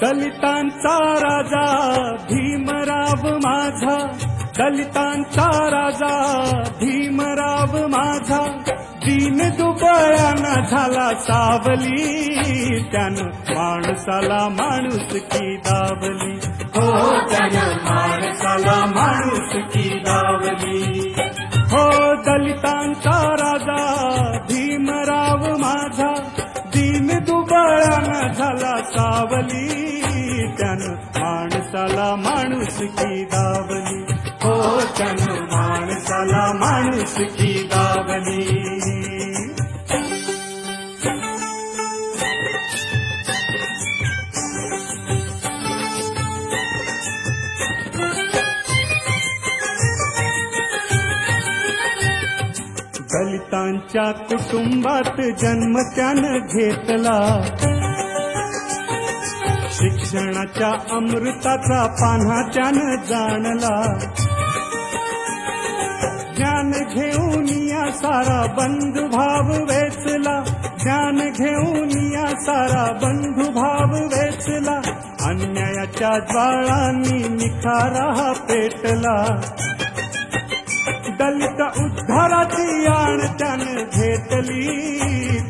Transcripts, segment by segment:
दलितांचा राजा भीमराव माझा, दलितांचा राजा भीमराव माझा, दीन दुबळ्याना झाला सावली, त्यानं माणसाला माणुसकी दावली, हो त्यानं माणसाला माणुसकी दावली. हो दलितांचा राजा भीमराव माझा, दीन दुबळ्याना झाला सावली, त्यानं माणसाला माणुसकी दावली, हो त्यानं माणसाला माणुसकी दावली. दलितांच्या कुटुंबात जन्म त्यानं घेतला, शिक्षणाच्या अमृताचा पान्हा त्यानं जाणला, ज्ञान घेऊन या सारा बंधुभाव वेचला, ज्ञान घेऊन या सारा बंधुभाव वेचला, अन्यायाच्या ज्वाळांनी निखारा पेटला, दलित उद्धाराची आण त्यानं घेतली,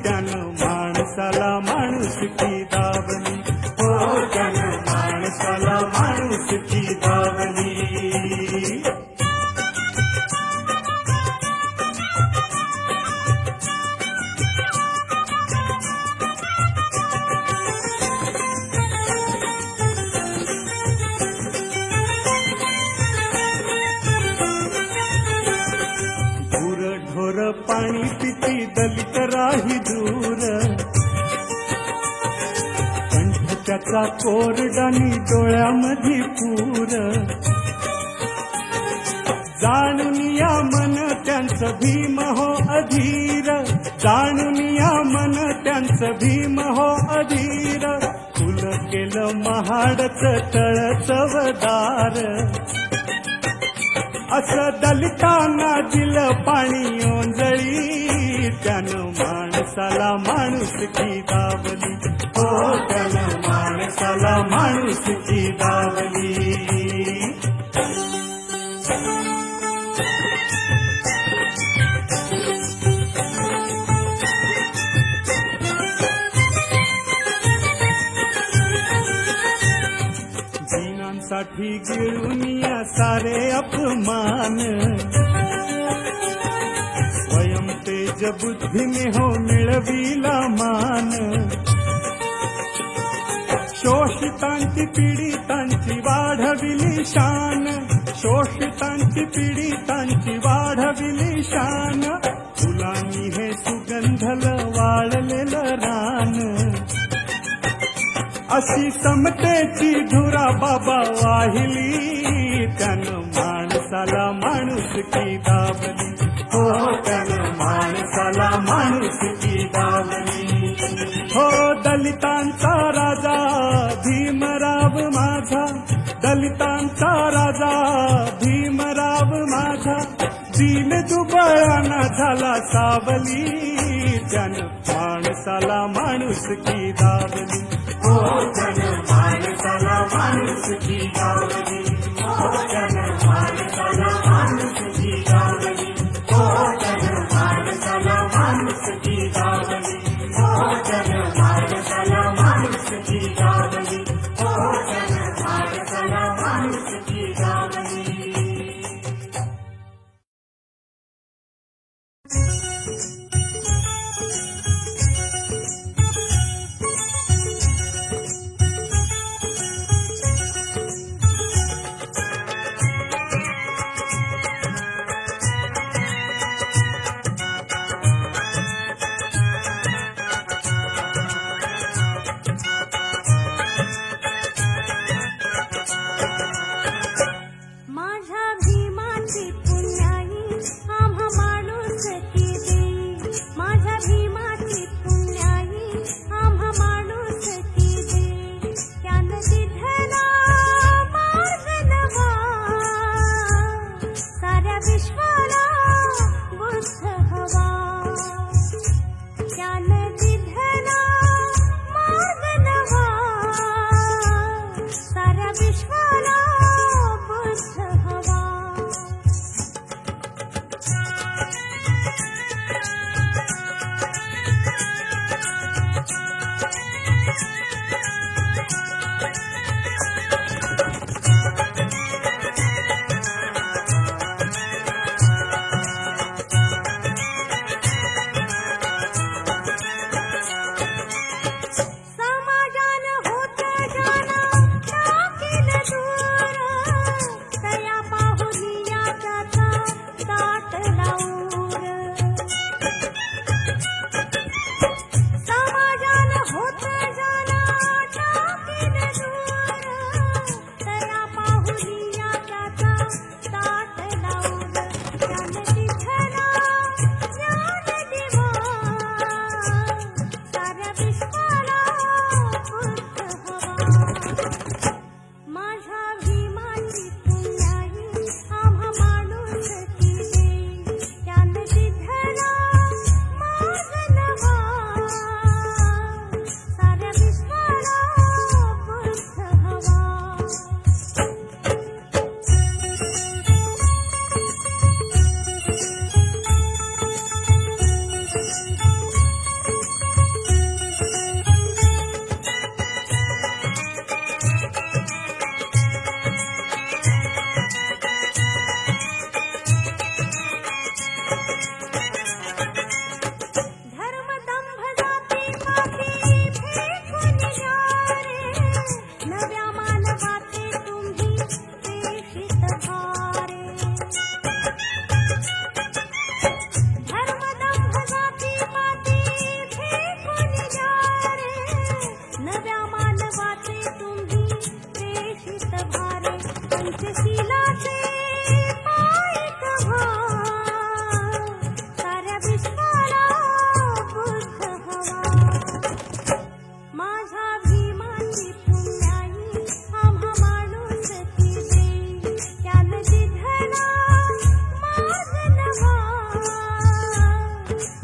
त्यानं माणसाला माणुसकी दावली, हो त्यानं माणसाला माणुसकी दावली. पाणी पिती दलित राही दूर, कंठ त्याचा कोरडानी डोळ्यामध्ये पूर, जाणून या मन त्यांचं भीम हो अधीर, जाणून या मन त्यांचं भीम हो अधीर, फुलं केलं महाडचं तळ चवदार, असं दलितांना दिलं पाणी ओंजळी, त्यानं माणसाला माणुसकी दावली, हो त्यानं माणसाला माणुसकी दावली. साठी गिळून या सारे अपमान, स्वयं तेज बुद्धीने हो मिळविला मान, शोषितांची पीडितांची वाढविली शान, शोषितांची पीडितांची वाढविली शान, फुलांनी हे सुगंधल वाळलेलं रान, अशी समतेची धुरा बाबा वाहिली, त्यानं माणसाला माणुसकी दावली, हो त्यानं माणसाला माणुसकी दावली. हो दलितांचा राजा भीमराव माझा, दलितांचा राजा भीमराव माझा, दीन दुबळ्याना झाला सावली, त्यानं माणसाला माणुसकी दावली, हो त्यानं माणसाला माणुसकी दावली, हो त्यानं माणसाला माणुसकी दावली, हो त्यानं माणसाला माणुसकी दावली, हो त्यानं माणसाला माणुसकी दावली, हो त्यानं माणसाला माणुसकी दावली.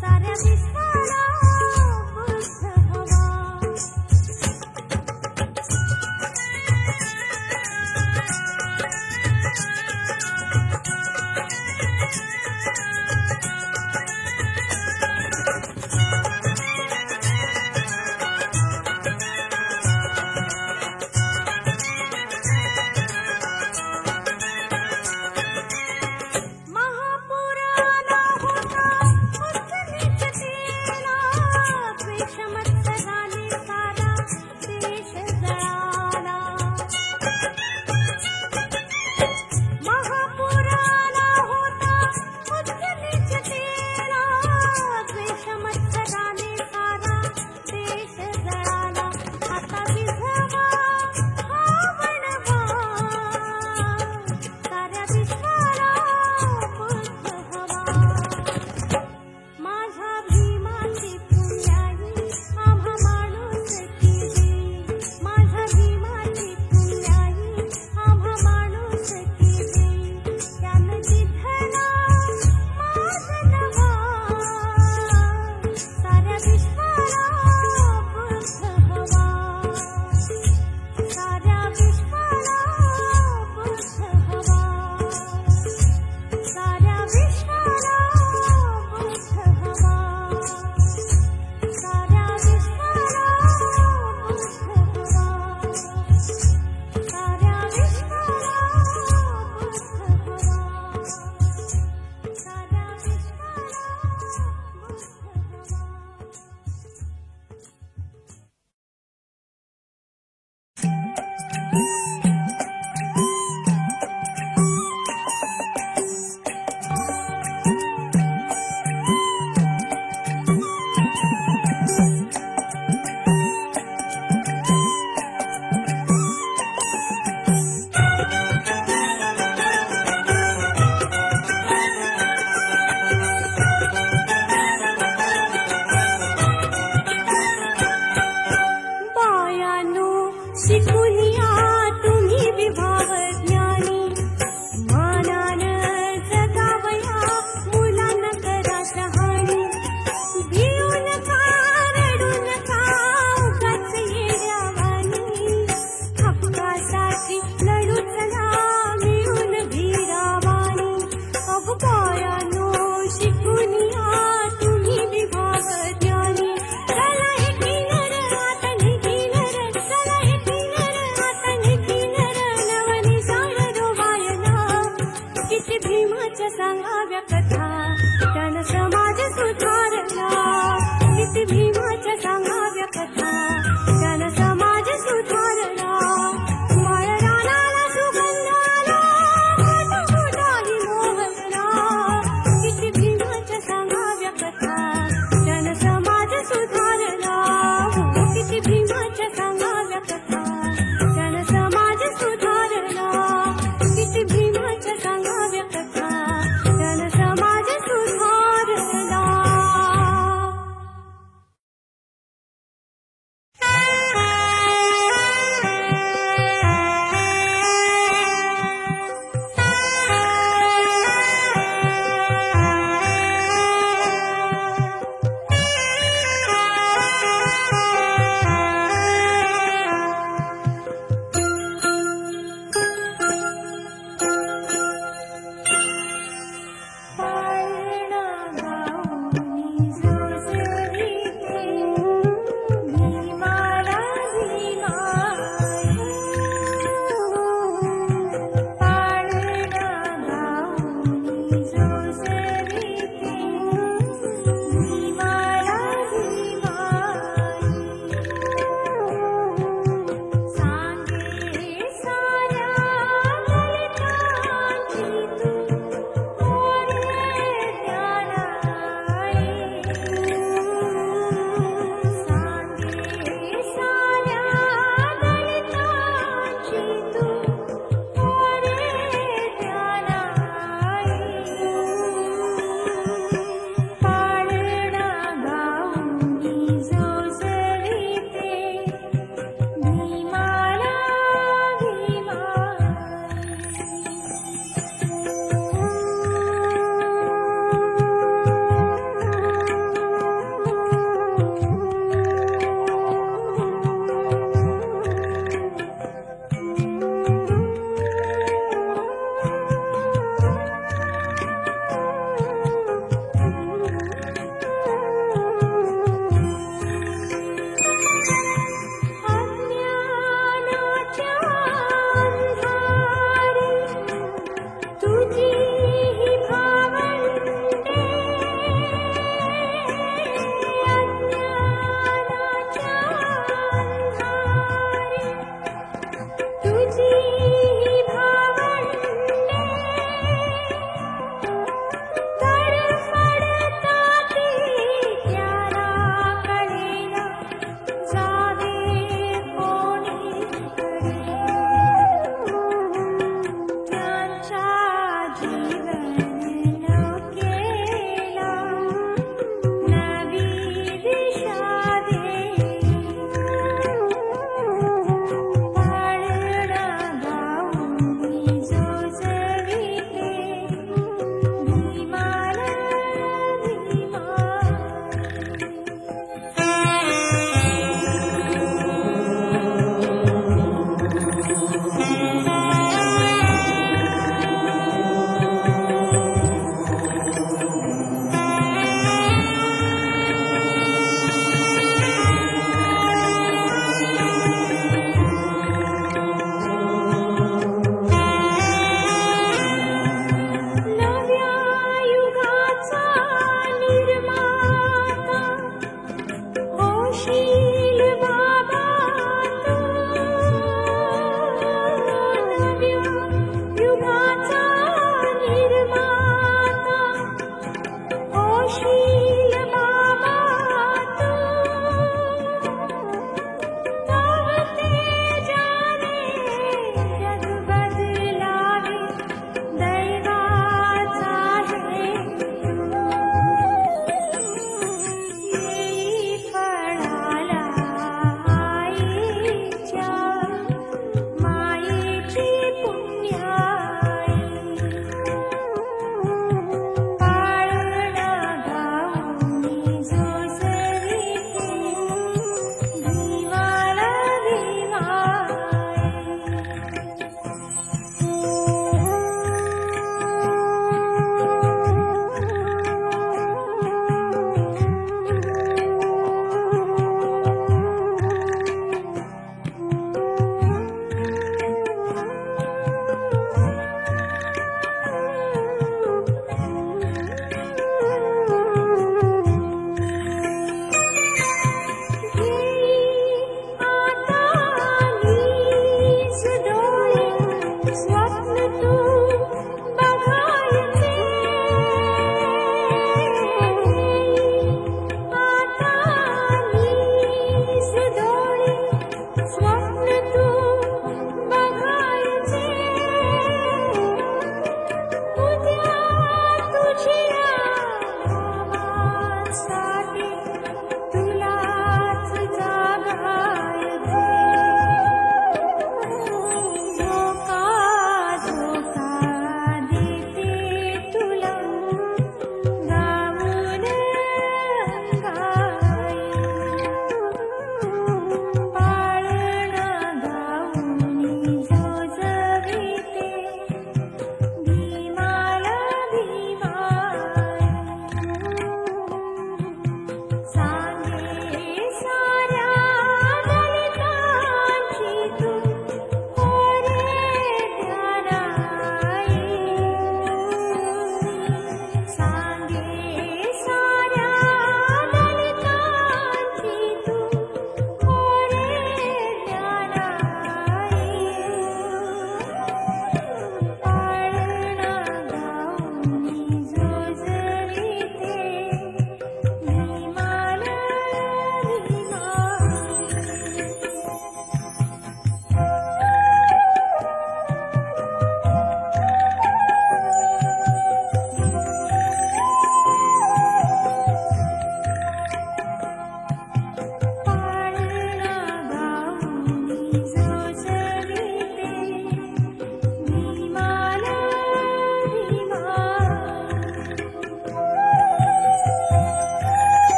साऱ्या विश्वाला बुद्ध हवा. महापुराला हो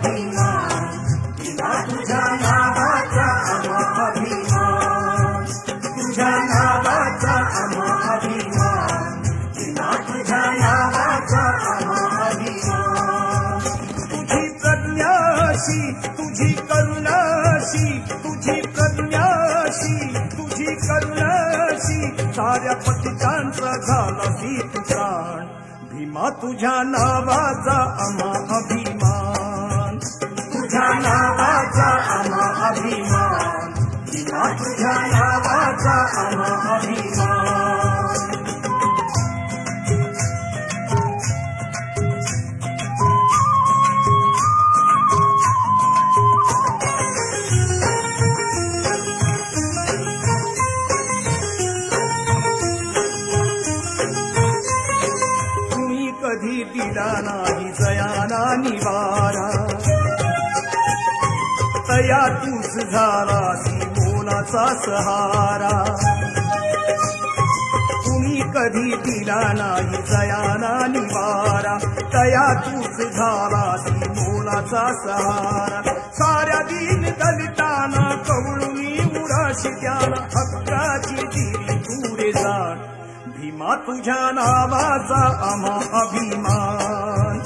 अभिमान भीमा तुझ्या नावाचा आम्हा अभिमान तुझ्या नावाचा आम्हा अभिमान भीमा तुझ्या नावाचा आम्हा अभिमान तुझी प्रज्ञाशी तुझी करुणाशी तुझी प्रज्ञाशी तुझी करुणाशी साऱ्या पतितांचा झाला सी तू प्राण भीमा तुझ्या नावाचा आम्हा अभिमान तुझ्या नावाचा आम्हा अभिमान भीमा तुझ्या नावाचा आम्हा अभिमान कधी दिला नाही जयाना निवारा तया तूच झाला ती मोलाचा सहारा तुम्ही कधी दिला नाही जयाना निवारा तया तूच झाला ती मोलाचा सहारा साऱ्या दीन दलितांना कवळुनी उराशी त्याला हक्काची दिली तुरे जाण भीमा तुझ्या नावाचा आम्हा अभिमान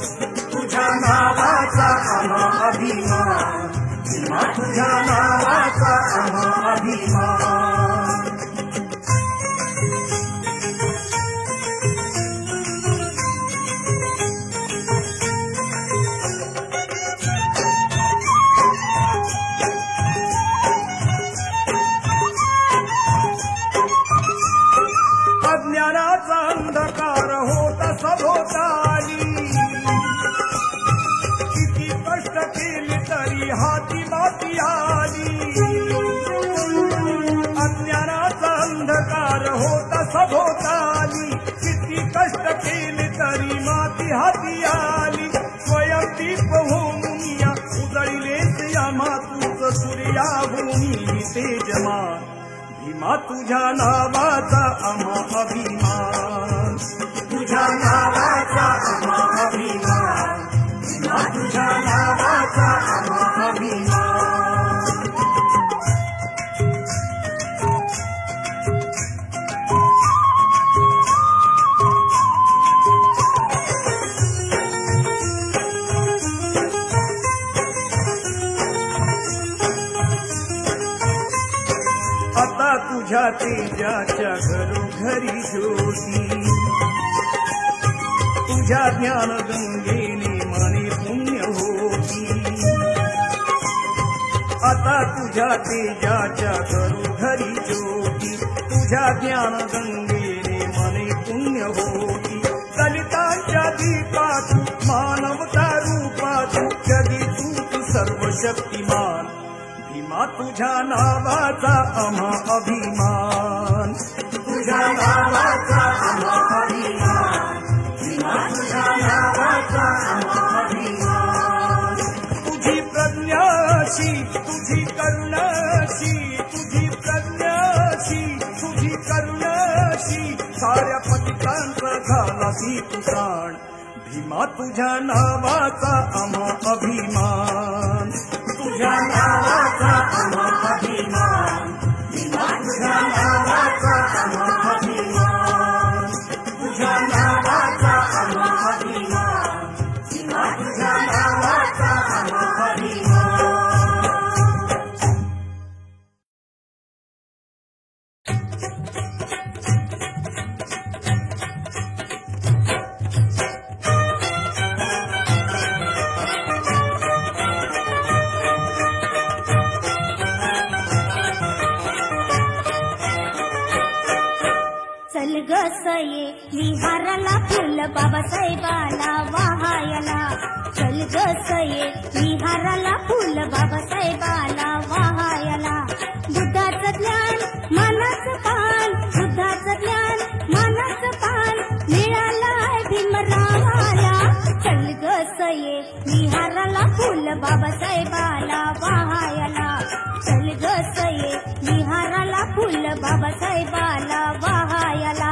तुझ्या नावाचा आम्हा अभिमान भीमा तुझ्या नावाचा आम्हा अभिमान अज्ञानाचा अंधकार होता सभोवताली किती कष्ट केले तरी हाती माती आली अज्ञानाचा अंधकार होता सभोवताली किती कष्ट केले तरी माती हाती आली स्वयं दीप होऊनिया उजळलेच या मातूच सूर्या भूमी तेजमान भीमा तुझ्या नावाचा आम्हा अभिमान तुझ्या नावाचा आम्हा अभिमान भीमा तुझ्या नावाचा आम्हा अभिमान आता तुझ्या तेजाच्या घरोघरी ज्योती तुझ्या ज्ञान गंगेने मने पुण्य होती आता तुझ्या तेजाच्या घरोघरी ज्योती तुझ्या ज्ञान गंगेने मने पुण्य होती दलितांच्या दीपात मानवता रूपात जगी तू सर्वशक्तिमान भीमा तुझ्या नावाचा आम्हा अभिमान तुझ्या नावाचा आम्हा अभिमान भीमा तुझ्या नावाचा आम्हा अभिमान तुझी प्रज्ञाशी तुझी करुणाशी तुझी प्रज्ञाशी तुझी करुणाशी साऱ्या पतितांचा झाला सी तू प्राण भीमा तुझ्या नावाचा आम्हा अभिमान तुझ्या नावाचा आम्हा अभिमान भीमा तुझ्या नावाचा आम्हा अभिमान तुझ्या नावाचा आम्हा अभिमान भीमा तुझ्या नावाचा आम्हा अभिमान चल ग सये विहाराला फुल बाबासाहेबाला वाहायला चल ग सये विहाराला फुल बाबासाहेबाला वाहायला बुद्धाचं ज्ञान मानाचं पान बुद्धाचं ज्ञान मानाचं पान मिळालाय भीमरावाला चल ग सये विहाराला फुल बाबासाहेबाला वाहायला चल ग सये विहाराला फुल बाबासाहेबाला वाहायला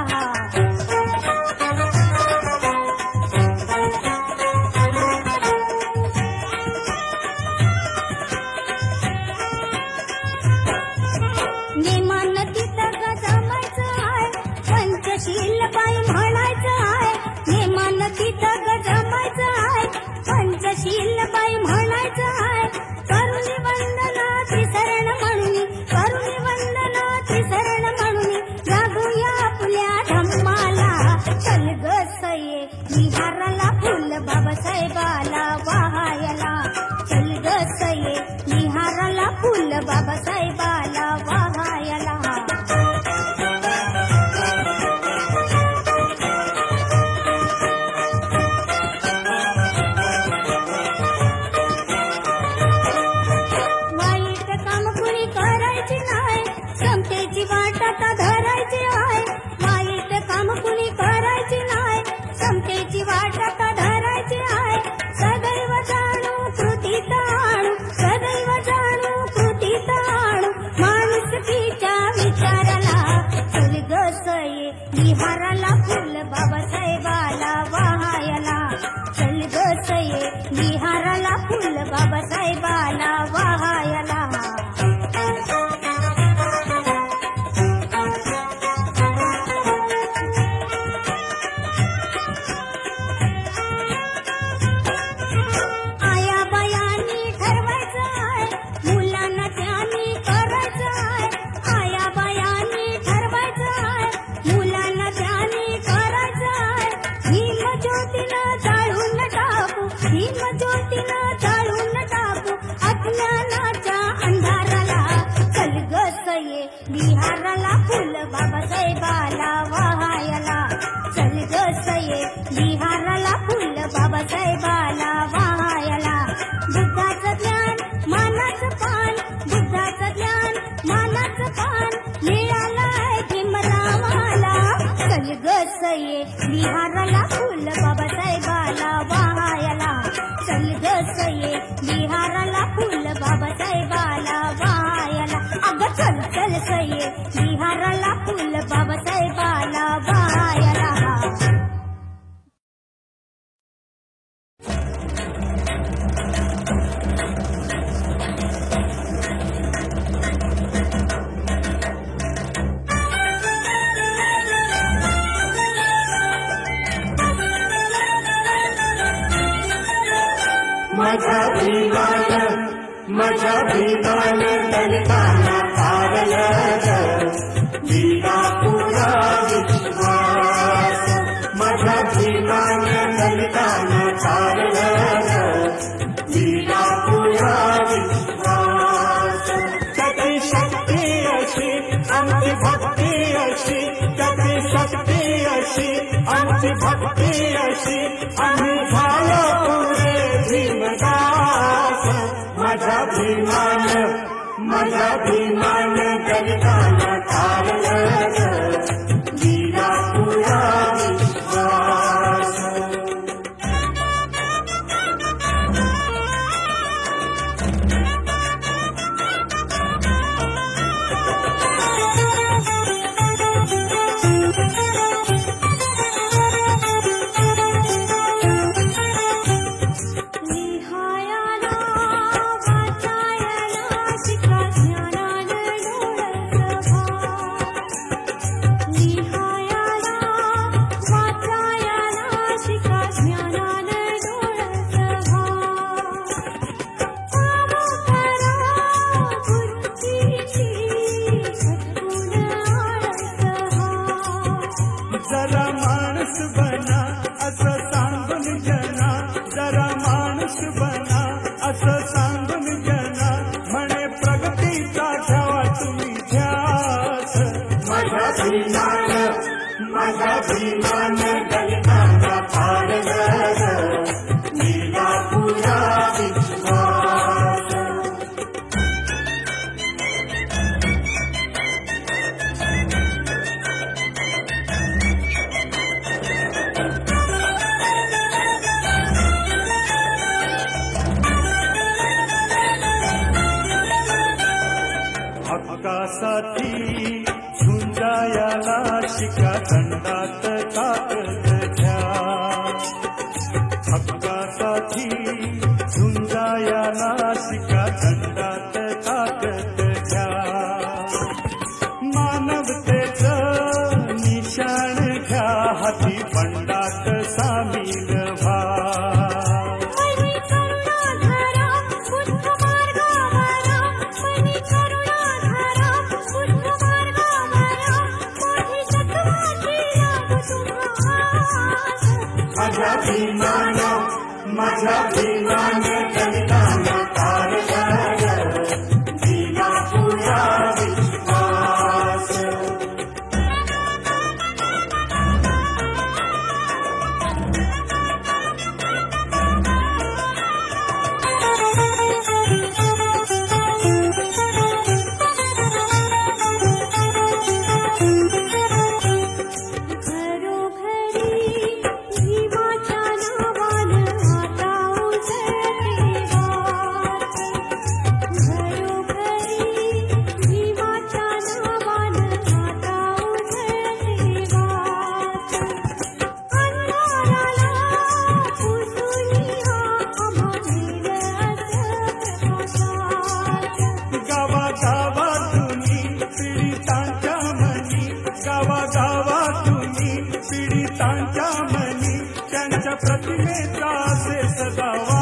भीम ज्योतीला जाळून टाकू अज्ञानाच्या अंधाराला. चल ग सये बिहाराला फुल बाबासाहेबाला वाहायला. चल ग सये बिहाराला फुल बाबासाहेबाला वाहायला. बुद्धाचं ज्ञान मानाचं पान, बुद्धाचं ज्ञान मानाचं पान मिळालंय भीमरावाला. चल ग सये बिहाराला फुल बाबासाहेबाला वाहायला. चल ग सये बिहाराला फुल बाबासाहेबाला वाहायला. अगं चल चल सये बिहाराला फुल बाबासाहेबाला वाहायला. माझा भीमान दलितांना तारलं दिला पुरा विश्वास. माझा भीमान दलितांना तारलं दिला पुरा विश्वास. त्याची शक्ती अशी आमची भक्ती अशी, त्याची शक्ती अशी आमची भक्ती अशी, आम्ही झालो पुरे भीमदास. माझा भीमान दलितांना तारलं दिला पुरा विश्वास. जरा माणूस बना असं सांगून जना, जरा माणूस बना असं सांगून जना, म्हणे प्रगतीचा ठेवा तुम्ही ध्यास. माझा भीमान दलितांना तारलं दिला पुरा विश्वास. हक्कासाठी झुंजायाला शिका दंडात ताकद घ्या. हक्कासाठी झुंजायाला शिका दंडात ताकद घ्या. मानवतेचं निशाण घ्या, हाती बंडात सामील व्हा. माझा भीमान दलितांना तारलं दिला पुरा विश्वास. प्रतिमेचा से सदावा.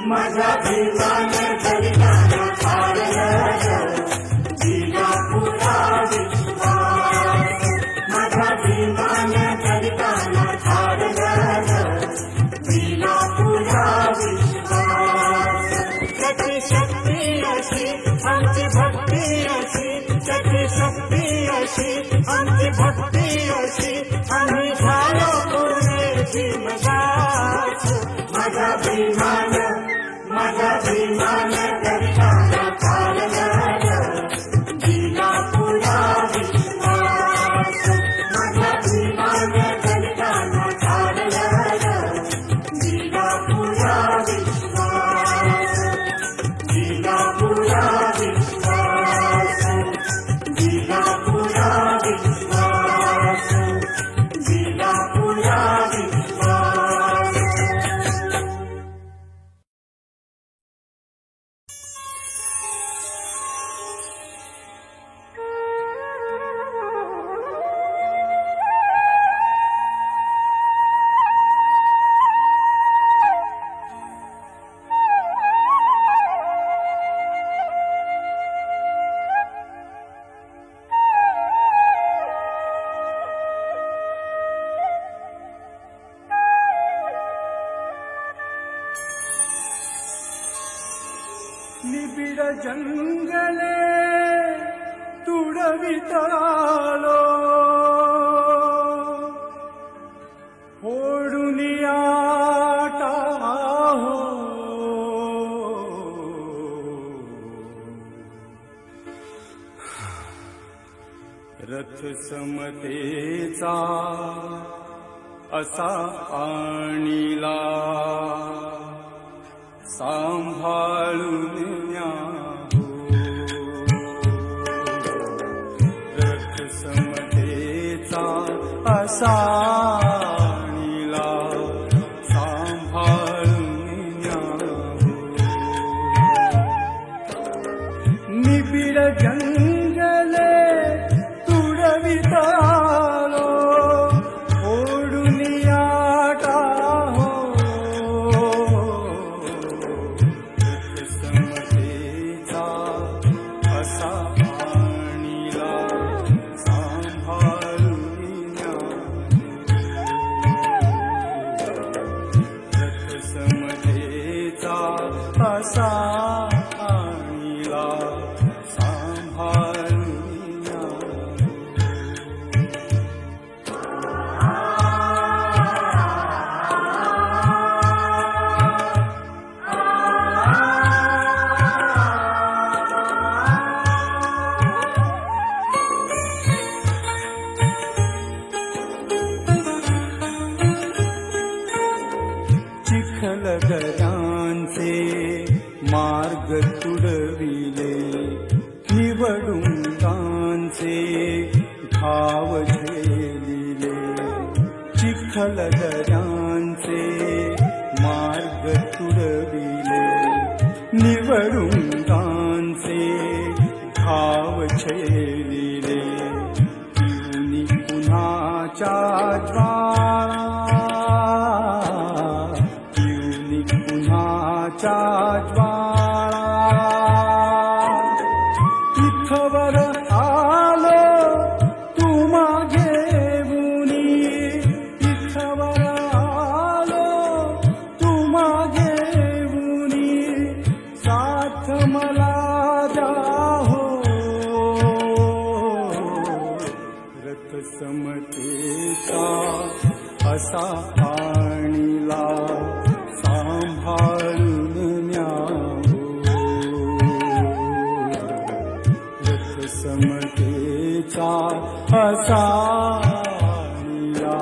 माझा भीमान दलितांना तारलं दिला पुरा विश्वास. माझा भीमान दलितांना तारलं आमची भक्ती अशी आम्ही झालो पुरेची मजाच माझा भीमान करिताना चाललं दिला पुरा विश्वास माझा भीमान करिताना चाललं दिला पुरा विश्वास दिला पुरा विश्वास दिला पुरा विश्वास दिला पुरा विश्वास. निबिड जंगले तुडवितालो ओढून आटा हो रथ समतेचा असा आणिला सांभाळून न्याहो रथ समतेचा असा आणिला सांभाळून न्याहो निबिड जंगले तुडवितालो ओढून आटा हो समतेचा असा आणिला सांभाळून रथ समतेचा असा आणिला सांभाळून चिखलदऱ्यांचे मार्ग तुडविले निवडुंगांचे घाव झेलिले चिखलदऱ्यांचे मार्ग तुडविले निवडुंगांचे घाव झेलिले पिऊनी पुन्हाच्या ज्वाळा ज्वाळा इथवर आलो तू मागेऊनी इथवर आलो तू मागेऊनी साथ मला द्या हो रथ समतेचा असा आणिला सांभाळून न्याहो रथ समतेचा असा आणिला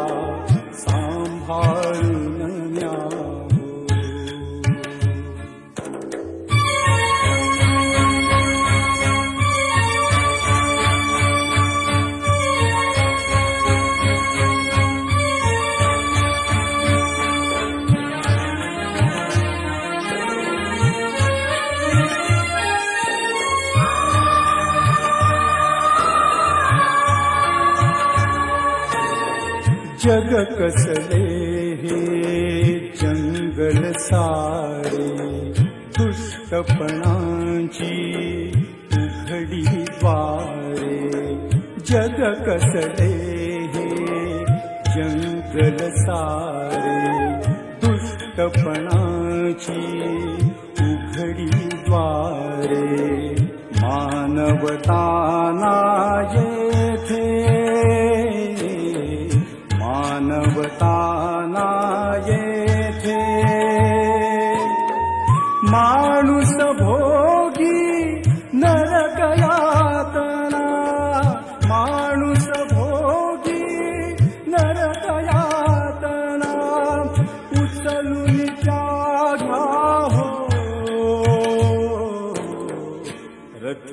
सांभाळून न्याहो. जग कसले हे जंगल सारे दुष्टपणाची उघडी द्वारे जग कसले हे जंगल सारे दुष्टपणाची उघडी द्वारे मानवताना येथे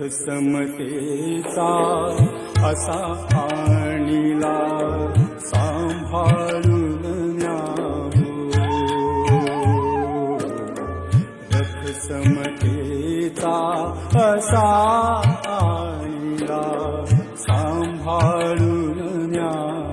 समतेचा असा आणिला सांभाळून न्यावो. रथ समतेचा असा आणिला सांभाळून न्यावो.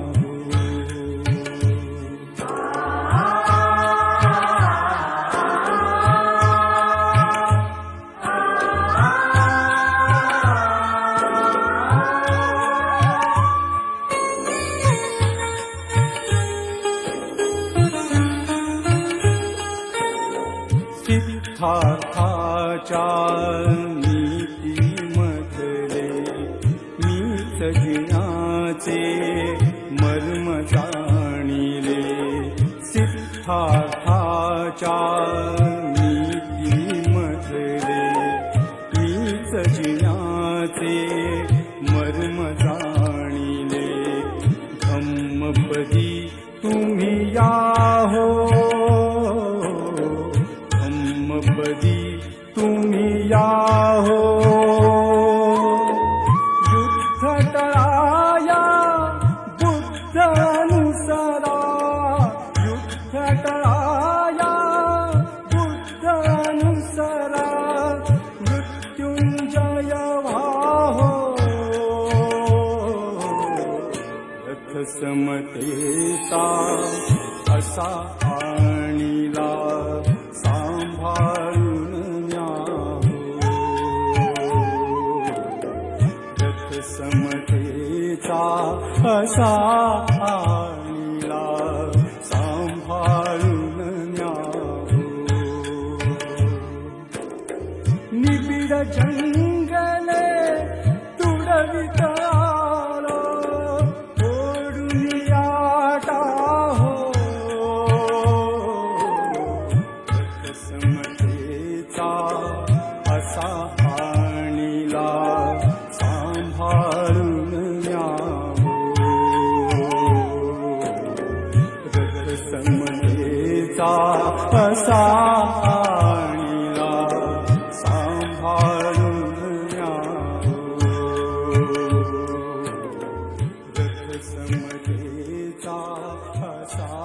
सिद्धार्थाच्या नीतीमधले मीच जिण्याचे मर्म जाणिले. सिद्धार्थाच्या नीतीमधले मीच जिण्याचे मर्म जाणिले. धम्मपदी तुम्ही याहो, धम्मपदी तुम्ही याहो. युद्ध टळाया बुद्ध अनुसरा, युद्ध टळाया बुद्ध अनुसरा. मृत्युंजय व्हाहो. रथ समतेचा असा आणिला सांभाळून न्यावो. रथ समतेचा असा आणिला सांभाळून न्यावो. निबिड जंगले तुडवित आलो, ओढून याटा हो. समतेचा असा आणिला सांभाळून न्यावो. रथ समतेचा असा आणिला सांभाळून न्यावो. रथ समतेचा असा